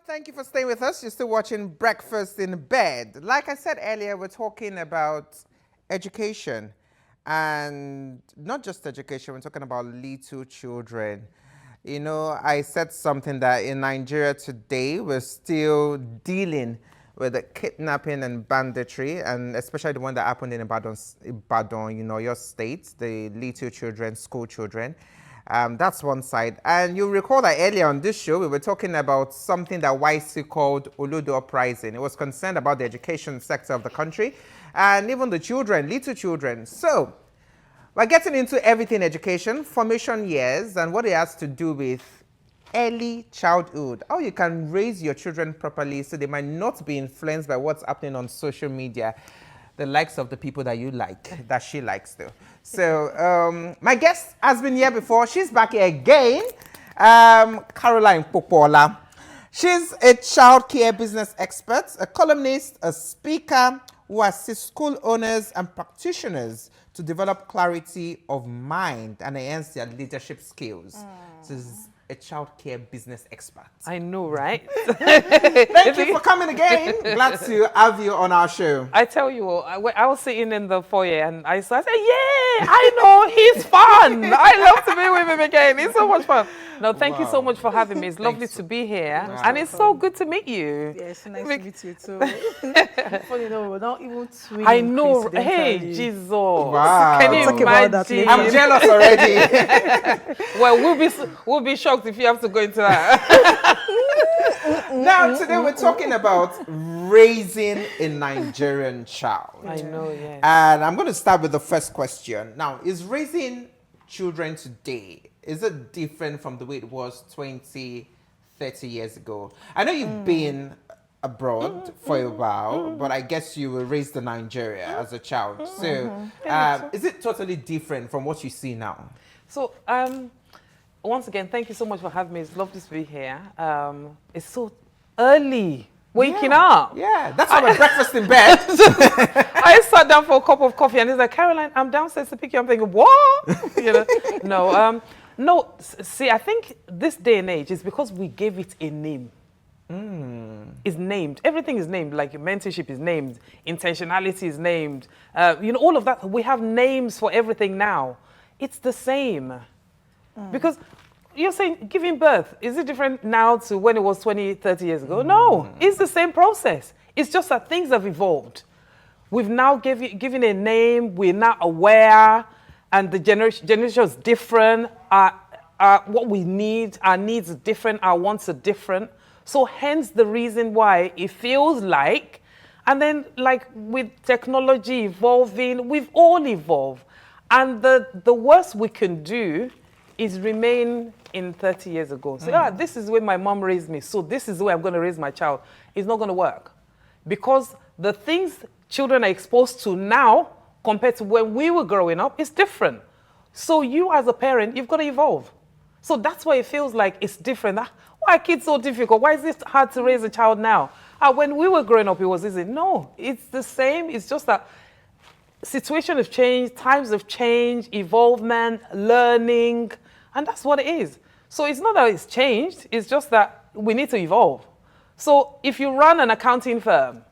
Thank you for staying with us. You're still watching Breakfast in Bed. Like I said earlier, we're talking about education. And not just education, we're talking about little children. You know, I said something that in Nigeria today, we're still dealing with the kidnapping and banditry, and especially the one that happened in Ibadan, you know, your state, the little children, school children. That's one side. And you recall that earlier on this show, we were talking about something that YC called Olodo Uprising. It was concerned about the education sector of the country and even the children, little children. So we're getting into everything education, formation years, and what it has to do with early childhood, how you can raise your children properly so they might not be influenced by what's happening on social media, the likes of the people that you like, that she likes though. So my guest has been here before. She's back here again. Caroline Popola. She's a child care business expert, a columnist, a speaker who assists school owners and practitioners to develop clarity of mind and enhance their leadership skills. So she's a child care business expert. I know, right? Thank you for coming again. Glad to have you on our show. I tell you, I was sitting in the foyer and I said, yeah, I know, he's fun. I love to be with him again. It's so much fun. No, thank you so much for having me. It's lovely to be here. Wow. And it's so good to meet you. Yes, nice to meet you too. Funny though, we're not even twins. I know. Hey, Jesus. Wow. Can you Talk about that imagine? later. I'm jealous already. Well, we'll be shocked if you have to go into that. Now, today we're talking about raising a Nigerian child. I know, yeah. And I'm going to start with the first question. Now, is raising children today, is it different from the way it was 20, 30 years ago? I know you've been abroad for a while, but I guess you were raised in Nigeria as a child. So, is it totally different from what you see now? So, once again, thank you so much for having me. It's lovely to be here. It's so early, waking up. Yeah, that's why we're breakfast in bed. I sat down for a cup of coffee and he's like, Caroline, I'm downstairs to pick you up. I'm thinking, what? You know, no, see, I think this day and age is because we gave it a name. It's named. Everything is named. Like mentorship is named. Intentionality is named. You know, all of that. We have names for everything now. It's the same. Because you're saying giving birth, is it different now to when it was 20, 30 years ago? No, it's the same process. It's just that things have evolved. We've now given a name, we're now aware, and the generation is different. What we need, our needs are different, our wants are different. So hence the reason why it feels like, and then like with technology evolving, we've all evolved. And the worst we can do is remain in 30 years ago. So this is the way my mom raised me, so this is the way I'm going to raise my child. It's not going to work. Because the things children are exposed to now compared to when we were growing up is different. So you as a parent, you've got to evolve. So that's why it feels like it's different. Why are kids so difficult? Why is it hard to raise a child now? When we were growing up, it was easy. No, it's the same. It's just that situations have changed, times have changed, evolvement, learning, and that's what it is. So it's not that it's changed, it's just that we need to evolve. So if you run an accounting firm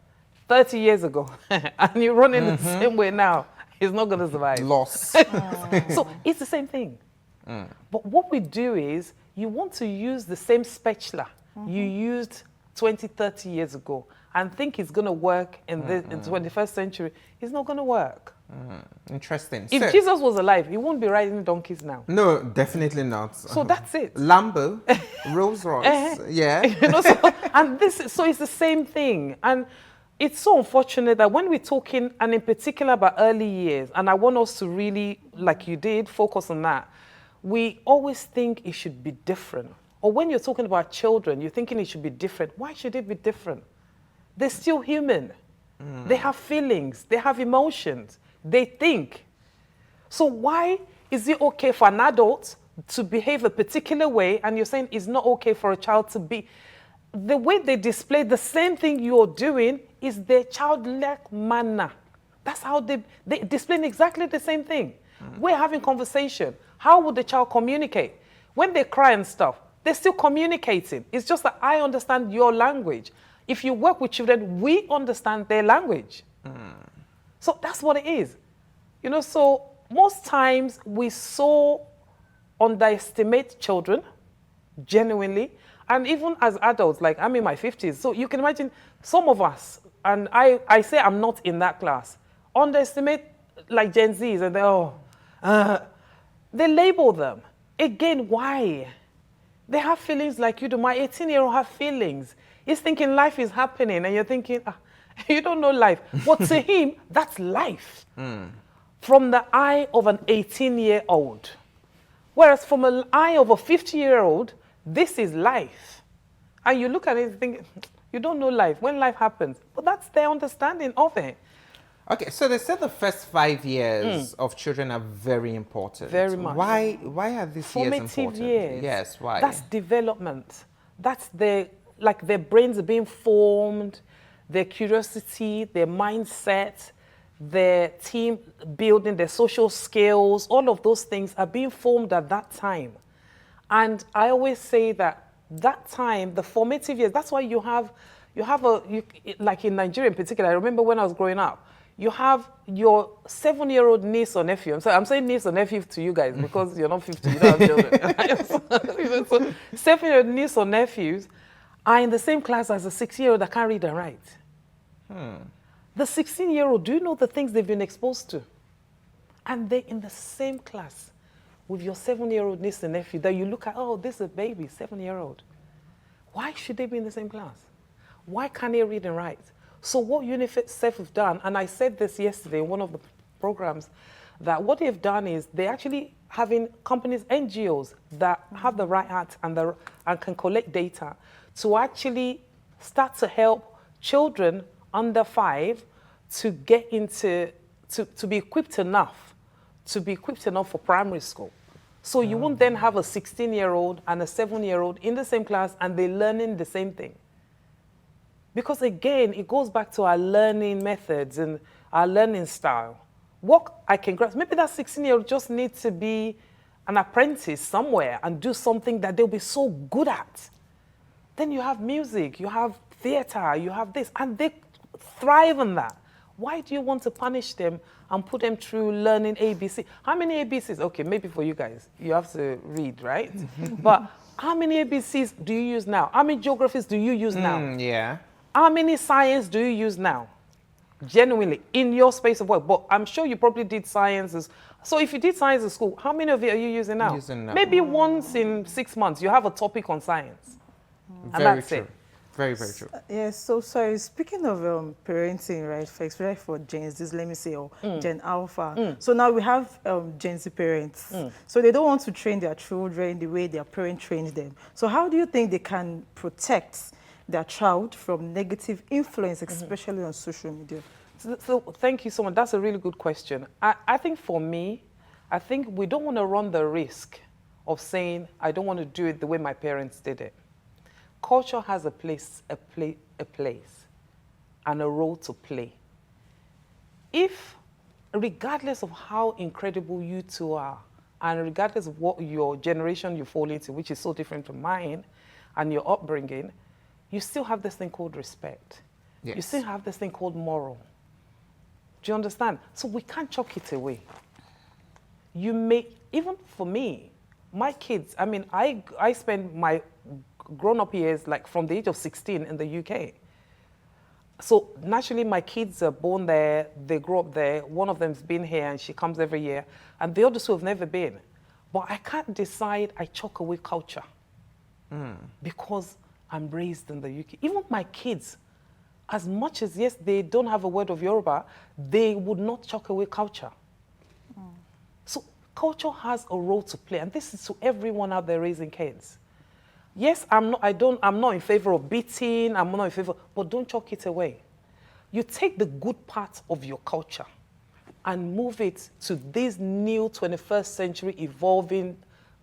30 years ago and you run in the same way now, it's not going to survive. Loss. So it's the same thing. But what we do is you want to use the same spatula you used 20, 30 years ago and think it's going to work in the 21st century. It's not going to work. Interesting. If Jesus was alive, he wouldn't be riding donkeys now. No, definitely not. So that's it. Lambo, Rolls Royce, yeah. You know, so it's the same thing. And it's so unfortunate that when we're talking, and in particular about early years, and I want us to really, like you did, focus on that, we always think it should be different. Or when you're talking about children, you're thinking it should be different. Why should it be different? They're still human. They have feelings. They have emotions. They think. So why is it okay for an adult to behave a particular way and you're saying it's not okay for a child to be? The way they display the same thing you're doing is their childlike manner. That's how they display exactly the same thing. We're having conversation. How would the child communicate? When they cry and stuff, They're still communicating. It's just that I understand your language. If you work with children, we understand their language. So that's what it is. You know, so most times we so underestimate children, genuinely, and even as adults, like I'm in my 50s, so you can imagine some of us, and I say I'm not in that class, underestimate like Gen Zs, and they label them. Again, why? They have feelings like you do. My 18-year-old have feelings. He's thinking life is happening, and you're thinking, you don't know life. But to him, that's life. From the eye of an 18-year-old. Whereas from an eye of a 50-year-old, this is life. And you look at it and think, you don't know life. When life happens. But that's their understanding of it. Okay, so they said the first 5 years of children are very important. Very much. Why are these years Formative important? years. Yes, why? That's development. That's their brains are being formed, their curiosity, their mindset, their team building, their social skills, all of those things are being formed at that time. And I always say that time, the formative years, that's why you have like in Nigeria in particular, I remember when I was growing up, you have your 7-year-old niece or nephew. I'm saying niece or nephew to you guys because you're not 50, you don't have children. You know, so 7-year-old niece or nephews are in the same class as a 6-year-old that can't read and write. The 16-year-old, do you know the things they've been exposed to? And they're in the same class with your 7-year-old niece and nephew that you look at, oh, this is a baby, 7-year-old. Why should they be in the same class? Why can't they read and write? So what UNICEF have done, and I said this yesterday in one of the programs, that what they've done is they're actually having companies, NGOs, that have the right heart and can collect data to actually start to help children under 5 to get into, to be equipped enough for primary school. So you won't then have a 16-year-old and a 7-year-old in the same class and they're learning the same thing. Because again, it goes back to our learning methods and our learning style. What I can grasp, maybe that 16-year-old just needs to be an apprentice somewhere and do something that they'll be so good at. Then you have music, you have theater, you have this, and they thrive on that. Why do you want to punish them and put them through learning ABC? How many ABCs? Okay, maybe for you guys, you have to read, right? But how many ABCs do you use now? How many geographies do you use now? Yeah. How many science do you use now? Genuinely, in your space of work. But I'm sure you probably did sciences. So if you did science in school, how many of it are you using now? Maybe once in 6 months, you have a topic on science. And Very that's true. it. Very, very true. Yes, so sorry, speaking of parenting, right, especially for Gen Z, let me say, or Gen Alpha. So now we have Gen Z parents. So they don't want to train their children the way their parents trained them. So how do you think they can protect their child from negative influence, especially on social media? So thank you so much. That's a really good question. I think for me, I think we don't want to run the risk of saying, I don't want to do it the way my parents did it. Culture has a place and a role to play. If, regardless of how incredible you two are, and regardless of what your generation you fall into, which is so different from mine, and your upbringing, you still have this thing called respect. Yes. You still have this thing called moral. Do you understand? So we can't chuck it away. You may, even for me, my kids, I mean, I spend my grown-up years like from the age of 16 in the UK. So naturally my kids are born there, they grow up there. One of them's been here and she comes every year. And the other two have never been. But I can't decide I chuck away culture because I'm raised in the UK. Even my kids, as much as, yes, they don't have a word of Yoruba, they would not chuck away culture. So culture has a role to play. And this is to everyone out there raising kids. Yes, I'm not in favor of beating, I'm not in favor, but don't chuck it away. You take the good part of your culture and move it to this new 21st century evolving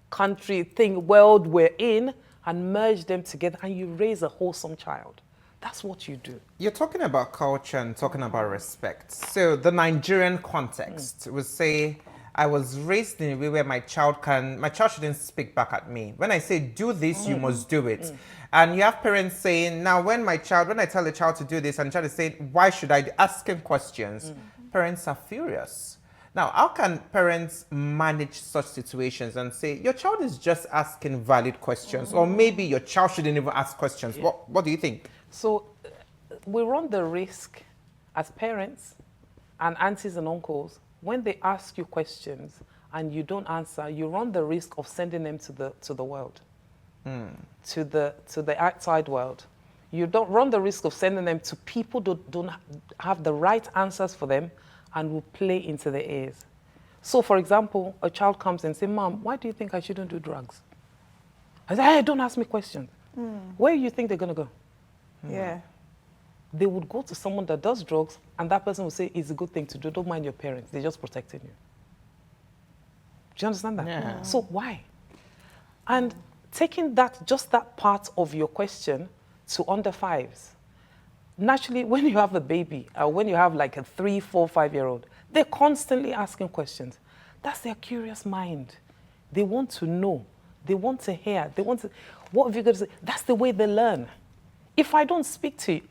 country thing, world we're in, and merge them together, and you raise a wholesome child. That's what you do. You're talking about culture and talking about respect. So the Nigerian context would say I was raised in a way where my child shouldn't speak back at me. When I say do this, you must do it. And you have parents saying, now when I tell the child to do this and the child is saying, why should I, asking questions, parents are furious. Now, how can parents manage such situations and say, your child is just asking valid questions, or maybe your child shouldn't even ask questions? Yeah. What do you think? So we run the risk as parents and aunties and uncles, when they ask you questions and you don't answer, you run the risk of sending them to the world, to the outside world. You don't run the risk of sending them to people who don't have the right answers for them and will play into their ears. So, for example, a child comes and says, Mom, why do you think I shouldn't do drugs? I say, hey, don't ask me questions. Where do you think they're going to go? Yeah. They would go to someone that does drugs, and that person will say, it's a good thing to do. Don't mind your parents. They're just protecting you. Do you understand that? Yeah. So why? And taking just that part of your question to under fives, naturally, when you have a baby, or when you have like a 3, 4, 5-year-old, they're constantly asking questions. That's their curious mind. They want to know. They want to hear. They want to, what have you got to say? That's the way they learn. If I don't speak to you,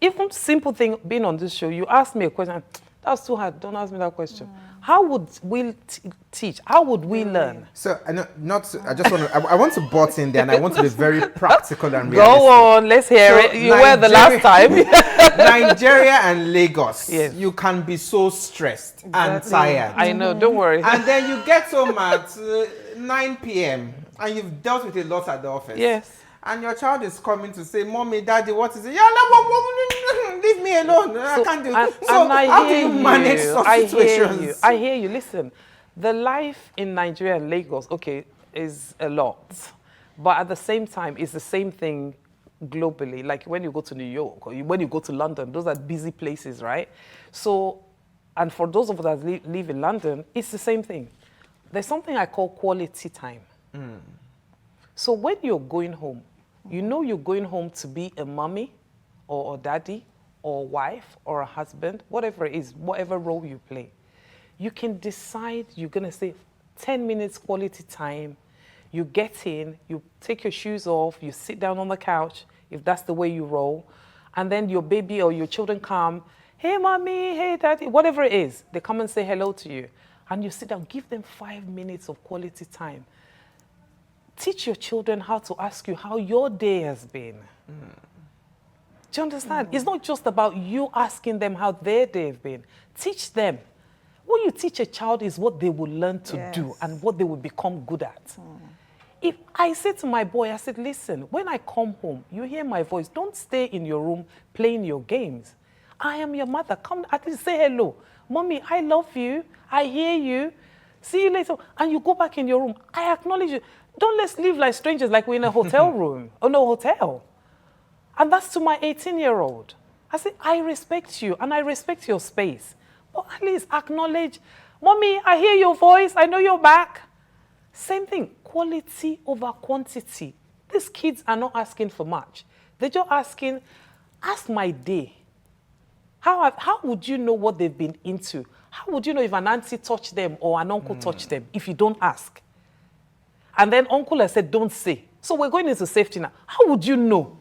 even simple thing, being on this show, you ask me a question, that's too hard, don't ask me that question. How would we teach? How would we learn? So, I want to butt in there, and I want to be very practical and realistic. Go on, let's hear it. You were the last time. Nigeria and Lagos, yes. You can be so stressed and tired. I know, don't worry. And then you get home at 9 p.m. and you've dealt with a lot at the office. Yes. And your child is coming to say, Mommy, Daddy, what is it? Yeah, no, leave me alone. I can't do it. So how do you manage such situations? I hear you. Listen, the life in Nigeria and Lagos, okay, is a lot. But at the same time, it's the same thing globally. Like when you go to New York or when you go to London, those are busy places, right? So, and for those of us that live in London, it's the same thing. There's something I call quality time. So when you're going home, you know you're going home to be a mommy or a daddy or a wife or a husband, whatever it is, whatever role you play. You can decide you're going to say 10 minutes quality time. You get in, you take your shoes off, you sit down on the couch, if that's the way you roll, and then your baby or your children come, hey, mommy, hey, daddy, whatever it is, they come and say hello to you. And you sit down, give them 5 minutes of quality time. Teach your children how to ask you how your day has been. Do you understand? It's not just about you asking them how their day has been. Teach them. What you teach a child is what they will learn to do and what they will become good at. If I say to my boy, I said, listen, when I come home, you hear my voice. Don't stay in your room playing your games. I am your mother. Come, at least say hello. Mommy, I love you. I hear you. See you later. And you go back in your room. I acknowledge you. Don't let's live like strangers, like we're in a hotel room or no hotel. And that's to my 18-year-old. I say, I respect you and I respect your space. But at least acknowledge, Mommy, I hear your voice. I know you're back. Same thing, quality over quantity. These kids are not asking for much. They're just asking, ask my day. How would you know what they've been into? How would you know if an auntie touched them or an uncle touched them if you don't ask? And then uncle has said, don't say. So we're going into safety now. How would you know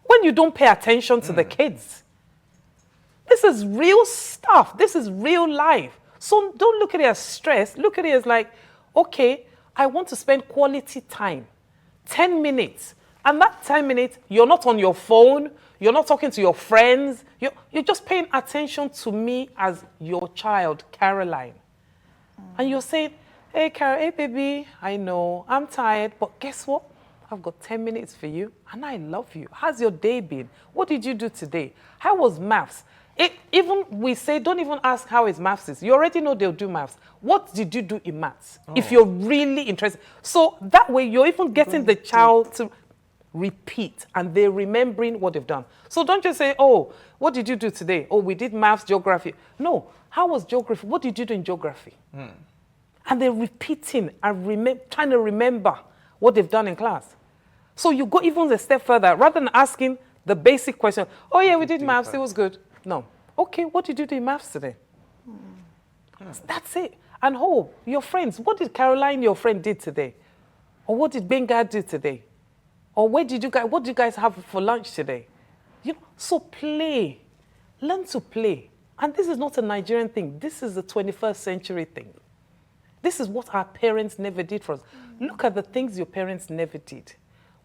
when you don't pay attention to the kids? This is real stuff. This is real life. So don't look at it as stress. Look at it as like, okay, I want to spend quality time, 10 minutes. And that 10 minutes, you're not on your phone. You're not talking to your friends. You're just paying attention to me as your child, Caroline. And you're saying, hey, Carol, hey, baby, I know, I'm tired, but guess what? I've got 10 minutes for you, and I love you. How's your day been? What did you do today? How was maths? Even we say, don't even ask how his maths is. You already know they'll do maths. What did you do in maths? If you're really interested. So that way, you're even getting the child to repeat, and they're remembering what they've done. So don't just say, oh, what did you do today? Oh, we did maths, geography. No, how was geography? What did you do in geography? And they're repeating and trying to remember what they've done in class. So you go even a step further. Rather than asking the basic question, oh yeah, we did maths, it was good. No. Okay, what did you do in maths today? That's it. And hope, your friends, what did Caroline, your friend, did today? Or what did Benga do today? Or what did you guys have for lunch today? You know, so play. Learn to play. And this is not a Nigerian thing. This is a 21st century thing. This is what our parents never did for us. Look at the things your parents never did.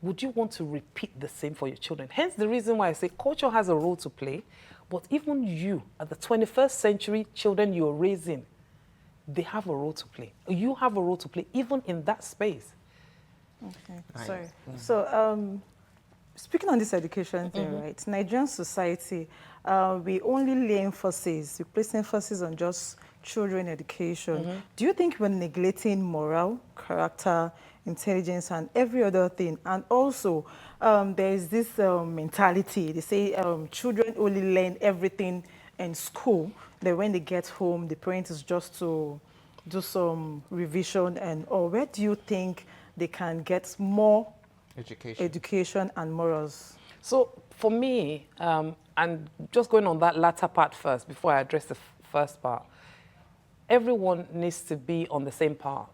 Would you want to repeat the same for your children? Hence the reason why I say culture has a role to play, but even you, at the 21st century children you're raising, they have a role to play. You have a role to play even in that space. Okay, sorry. So, speaking on this education thing, right? Nigerian society, we only lay emphasis, we place emphasis on just children education. Do you think we're neglecting moral, character, intelligence, and every other thing? And also, there is this mentality. They say children only learn everything in school. That when they get home, the parent is just to do some revision and all. Where do you think they can get more education and morals? So for me, and just going on that latter part first, before I address the first part, everyone needs to be on the same path.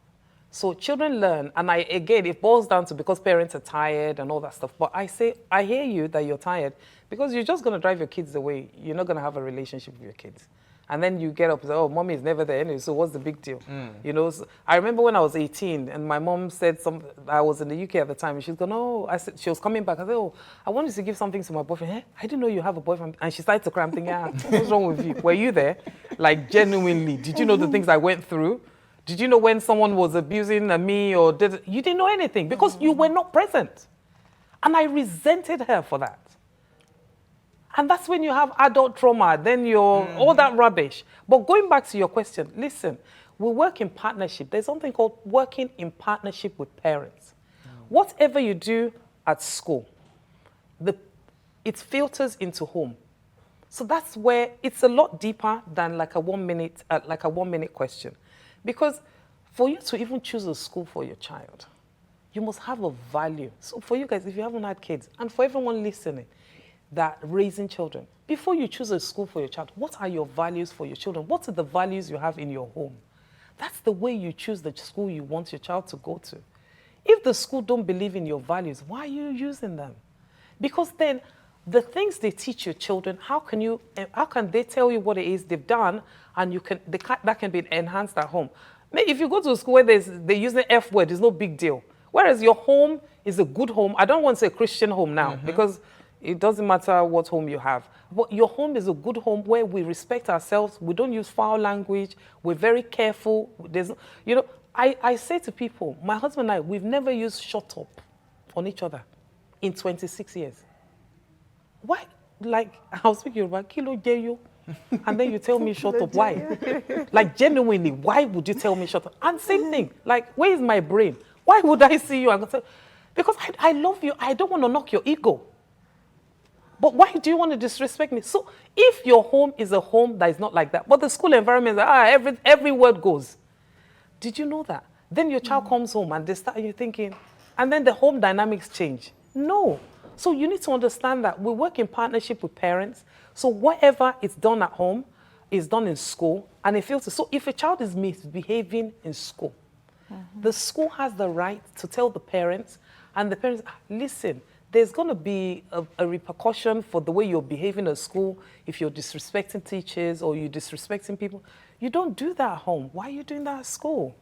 So children learn, and again, it boils down to because parents are tired and all that stuff. But I say, I hear you that you're tired because you're just going to drive your kids away. You're not going to have a relationship with your kids. And then you get up and say, oh, mommy is never there anyway, so what's the big deal? You know, so I remember when I was 18 and my mom said something, I was in the UK at the time, and she's going, oh, she was coming back. I said, oh, I wanted to give something to my boyfriend. Eh? I didn't know you have a boyfriend. And she started to cry. I'm thinking, what's wrong with you? Were you there? Like, genuinely, did you know the things I went through? Did you know when someone was abusing me or you didn't know anything because you were not present. And I resented her for that. And that's when you have adult trauma, then you're all that rubbish. But going back to your question, listen, we work in partnership. There's something called working in partnership with parents. Whatever you do at school, it filters into home. So that's where it's a lot deeper than like a 1 minute question. Because for you to even choose a school for your child, you must have a value. So for you guys, if you haven't had kids, and for everyone listening, that raising children, before you choose a school for your child, what are your values for your children? What are the values you have in your home? That's the way you choose the school you want your child to go to. If the school don't believe in your values, why are you using them? Because then the things they teach your children, how can they tell you what it is they've done, and that can be enhanced at home? If you go to a school where they use the F word, it's no big deal. Whereas your home is a good home. I don't want to say a Christian home now, because it doesn't matter what home you have. But your home is a good home where we respect ourselves. We don't use foul language. We're very careful. I say to people, my husband and I, we've never used shut up on each other in 26 years. Why? Like, I'll speak Yoruba, kilo jeyo, and then you tell me shut up. Why? Like, genuinely, why would you tell me shut up? And same thing, like, where is my brain? Why would I see you? Because I love you. I don't want to knock your ego. But why do you want to disrespect me? So if your home is a home that is not like that, but the school environment, every word goes. Did you know that? Then your child comes home and you're thinking, and then the home dynamics change. No. So you need to understand that we work in partnership with parents. So whatever is done at home is done in school, and it feels so. If a child is misbehaving in school, the school has the right to tell the parents, and the parents, listen, there's going to be a repercussion for the way you're behaving at school if you're disrespecting teachers or you're disrespecting people. You don't do that at home. Why are you doing that at school?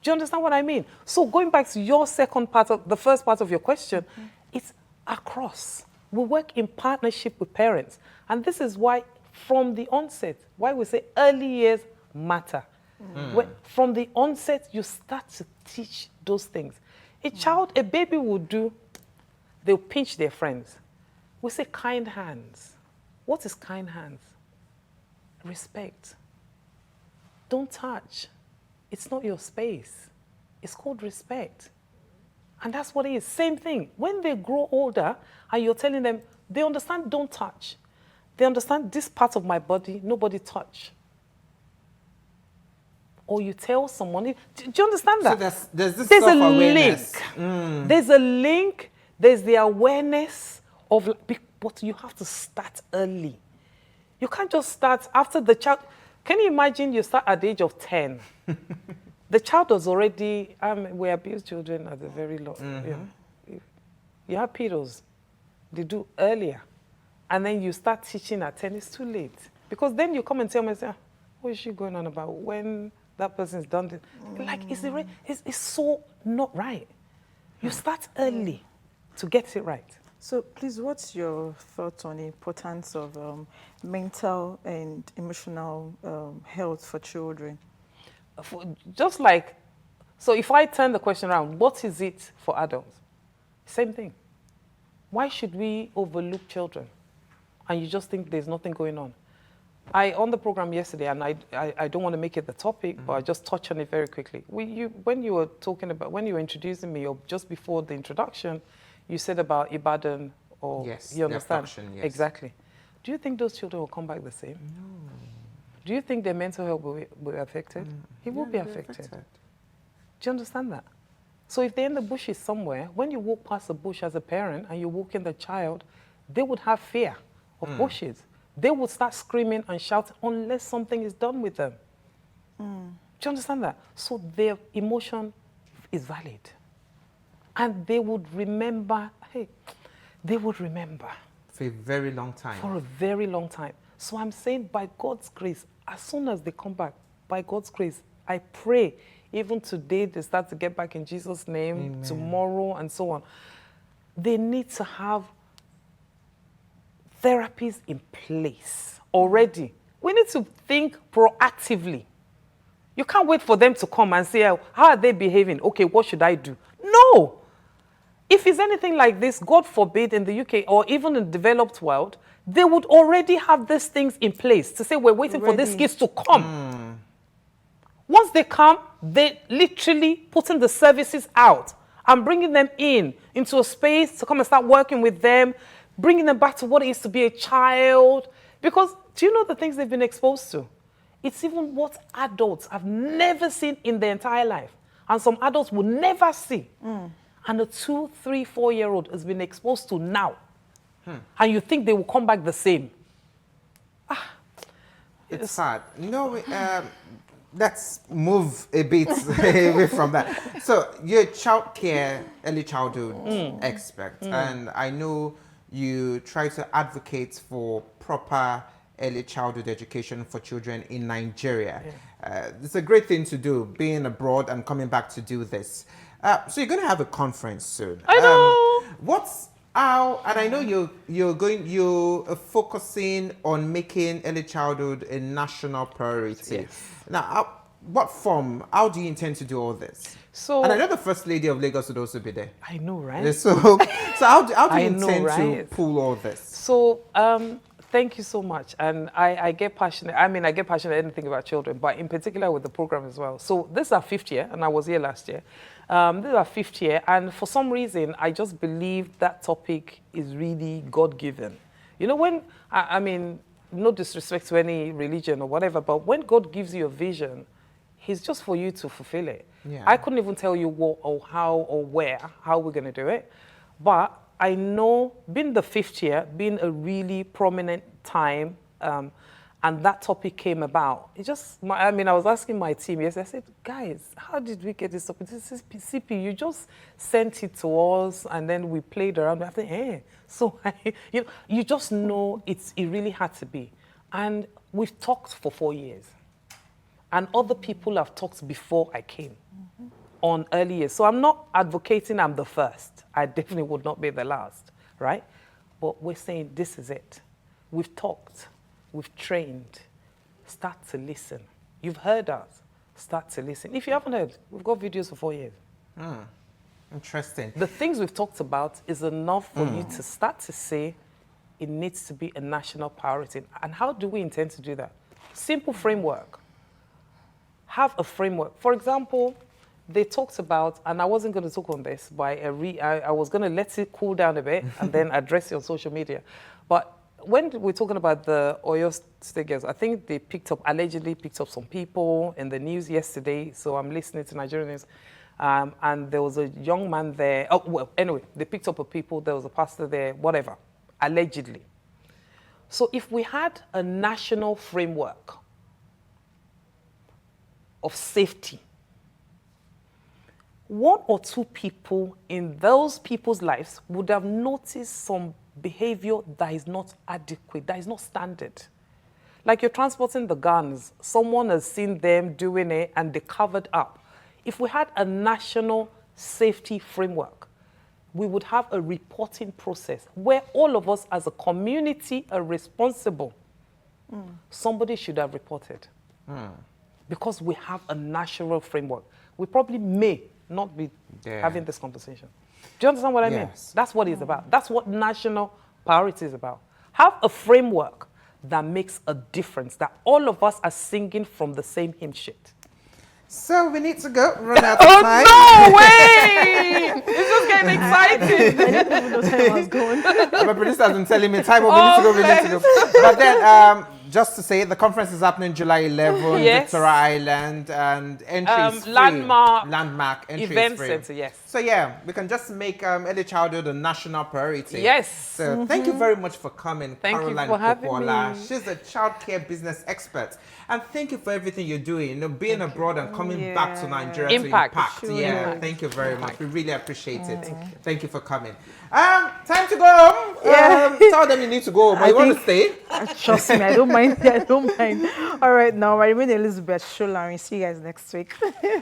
Do you understand what I mean? So going back to your the first part of your question, it's across. We work in partnership with parents. And this is why, from the onset, why we say early years matter. From the onset, you start to teach those things. A baby will do, they'll pinch their friends. We say kind hands. What is kind hands? Respect. Don't touch. It's not your space. It's called respect. And that's what it is. Same thing. When they grow older and you're telling them, they understand don't touch. They understand this part of my body, nobody touch. Or you tell someone, do you understand that? So there's this there's a self-awareness. link. There's a link. There's the awareness of, but you have to start early. You can't just start after the child. Can you imagine you start at the age of 10? The child was already, we abuse children at a very low, you have pedos, they do earlier. And then you start teaching at 10, it's too late. Because then you come and tell me, what is she going on about when that person's done this? Like, it's so not right. You start early to get it right. So please, what's your thoughts on the importance of mental and emotional health for children? Just like, so if I turn the question around, what is it for adults? Same thing. Why should we overlook children? And you just think there's nothing going on. On the program yesterday, and I don't want to make it the topic, but I just touch on it very quickly. When you were introducing me, or just before the introduction, you said about Ibadan, or yes, you understand? Yes. Exactly. Do you think those children will come back the same? No. Do you think their mental health will be affected? It will be affected. Do you understand that? So if they're in the bushes somewhere, when you walk past the bush as a parent and you walk in the child, they would have fear of bushes. They would start screaming and shouting unless something is done with them. Do you understand that? So their emotion is valid. And they would remember, they would remember. For a very long time. For a very long time. So I'm saying by God's grace, as soon as they come back, by God's grace, I pray, even today they start to get back in Jesus' name, Amen. Tomorrow and so on. They need to have therapies in place already. We need to think proactively. You can't wait for them to come and say, how are they behaving? Okay, what should I do? No. If it's anything like this, God forbid, in the UK or even in the developed world, they would already have these things in place to say, we're waiting for these kids to come. Once they come, they literally putting the services out and bringing them into a space to come and start working with them, bringing them back to what it is to be a child. Because do you know the things they've been exposed to? It's even what adults have never seen in their entire life. And some adults will never see. And a 2, 3, 4-year-old has been exposed to now. And you think they will come back the same. It's sad. No, let's move a bit away from that. So you're a early childhood expert. And I know you try to advocate for proper early childhood education for children in Nigeria. It's a great thing to do, being abroad and coming back to do this. So you're going to have a conference soon. I know. And I know you're focusing on making early childhood a national priority. Yes. Now, what form? How do you intend to do all this? So, and I know the First Lady of Lagos would also be there. I know, right? So how do you intend to pull all this? So, thank you so much. And I get passionate. I get passionate anything about children, but in particular with the program as well. So this is our 5th year, and I was here last year. This is our 5th year, and for some reason, I just believe that topic is really God-given. You know, when, no disrespect to any religion or whatever, but when God gives you a vision, He's just for you to fulfill it. Yeah. I couldn't even tell you what or how or how we're going to do it. But I know, being the 5th year, being a really prominent time, and that topic came about. It just, I was asking my team yesterday, I said, guys, how did we get this topic? This is CP, you just sent it to us, and then we played around. I think, So, you just know it really had to be. And we've talked for 4 years. And other people have talked before I came on early years. So I'm not advocating I'm the first. I definitely would not be the last, right? But we're saying this is it. We've talked. We've trained. Start to listen. You've heard us. Start to listen. If you haven't heard, we've got videos for 4 years. Interesting. The things we've talked about is enough for you to start to say it needs to be a national priority. And how do we intend to do that? Simple framework. Have a framework. For example, they talked about, and I wasn't going to talk on this, but I was going to let it cool down a bit and then address it on social media. But when we're talking about the Oyo State girls, I think they allegedly picked up some people in the news yesterday, so I'm listening to Nigerian news, and there was a young man there. Oh, well, anyway, they picked up a people, there was a pastor there, whatever, allegedly. So if we had a national framework of safety, one or two people in those people's lives would have noticed some behavior that is not adequate, that is not standard. Like you're transporting the guns, someone has seen them doing it and they covered up. If we had a national safety framework, we would have a reporting process where all of us as a community are responsible. Somebody should have reported. Because we have a national framework. We probably may not be having this conversation. Do you understand what I mean? That's what it's about. That's what national priority is about. Have a framework that makes a difference, that all of us are singing from the same hymn sheet. So we need to go. Run out of time. Oh, no, wait! It's just getting exciting. I didn't even know time was going. My producer has been telling me time, but we need to go. But then, just to say, the conference is happening July 11th, Victoria Island, and entry is free. Landmark entry event is free. center, yes. So yeah, we can just make early childhood a national priority. Yes. So thank you very much for coming, Thank Caroline you for having Popola. me. She's a childcare business expert, and thank you for everything you're doing. You know, being abroad and coming back to Nigeria to impact. Sure. Yeah, thank you very much. We really appreciate it. Thank you for coming. Time to go home. Tell them you need to go home. You want to stay? Trust me, I don't mind. I don't mind. All right, now I remain Elizabeth Sholari. See you guys next week.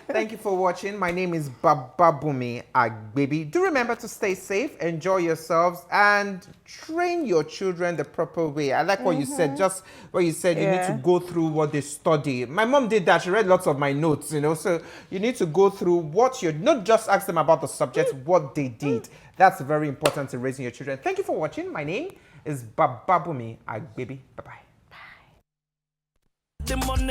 Thank you for watching. My name is Bababumi Agbebi. Do remember to stay safe, enjoy yourselves, and train your children the proper way. I like what you said. Just what you said, you need to go through what they study. My mom did that. She read lots of my notes, you know. So you need to go through what you're, not just ask them about the subject, what they did. That's very important in raising your children. Thank you for watching. My name is Bababumi Agbebi. Bye-bye. The morning